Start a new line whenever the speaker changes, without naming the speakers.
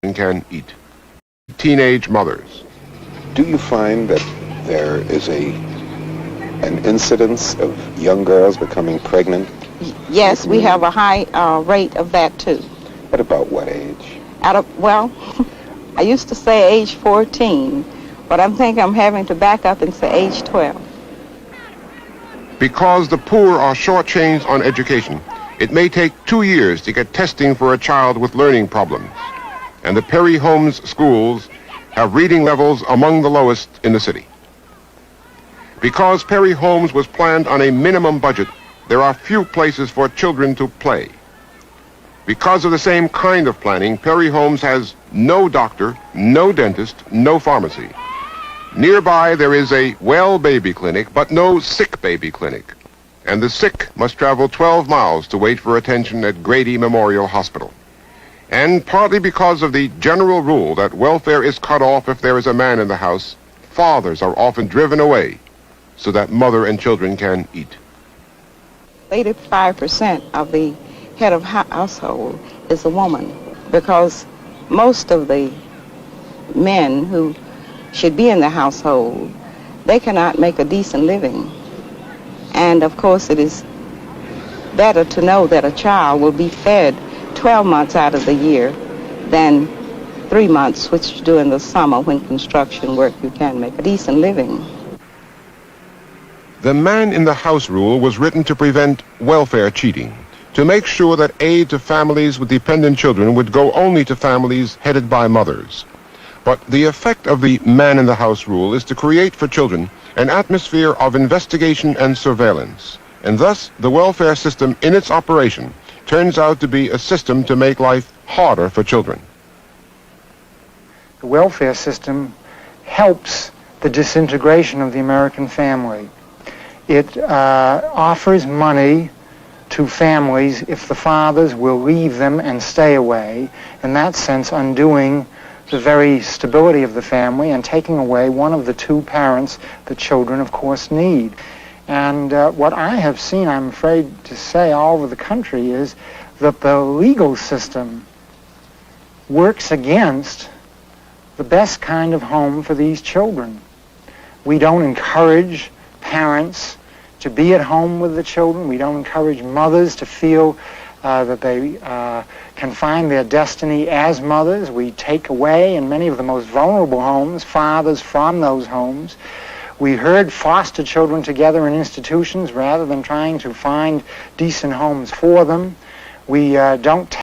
can eat. Teenage mothers.
Do you find that there is an incidence of young girls becoming pregnant?
Yes, we have a high rate of that too.
At about what age?
Well, I used to say age 14, but I think I'm having to back up and say age 12.
Because the poor are shortchanged on education, it may take 2 years to get testing for a child with learning problems. And the Perry Homes schools have reading levels among the lowest in the city. Because Perry Homes was planned on a minimum budget, there are few places for children to play. Because of the same kind of planning, Perry Homes has no doctor, no dentist, no pharmacy. Nearby there is a well baby clinic, but no sick baby clinic. And the sick must travel 12 miles to wait for attention at Grady Memorial Hospital. And partly because of the general rule that welfare is cut off if there is a man in the house, fathers are often driven away so that mother and children can eat.
85% of the head of household is a woman, because most of the men who should be in the household, they cannot make a decent living. And of course it is better to know that a child will be fed 12 months out of the year than 3 months, which you do in the summer when construction work you can make a decent living.
The man in the house rule was written to prevent welfare cheating, to make sure that aid to families with dependent children would go only to families headed by mothers. But the effect of the man in the house rule is to create for children an atmosphere of investigation and surveillance, and thus the welfare system in its operation turns out to be a system to make life harder for children.
The welfare system helps the disintegration of the American family. It offers money to families if the fathers will leave them and stay away, in that sense undoing the very stability of the family and taking away one of the two parents that children, of course, need. And what I have seen, I'm afraid to say, all over the country is that the legal system works against the best kind of home for these children. We don't encourage parents to be at home with the children. We don't encourage mothers to feel that they can find their destiny as mothers. We take away, in many of the most vulnerable homes, fathers from those homes. We herd foster children together in institutions rather than trying to find decent homes for them. We don't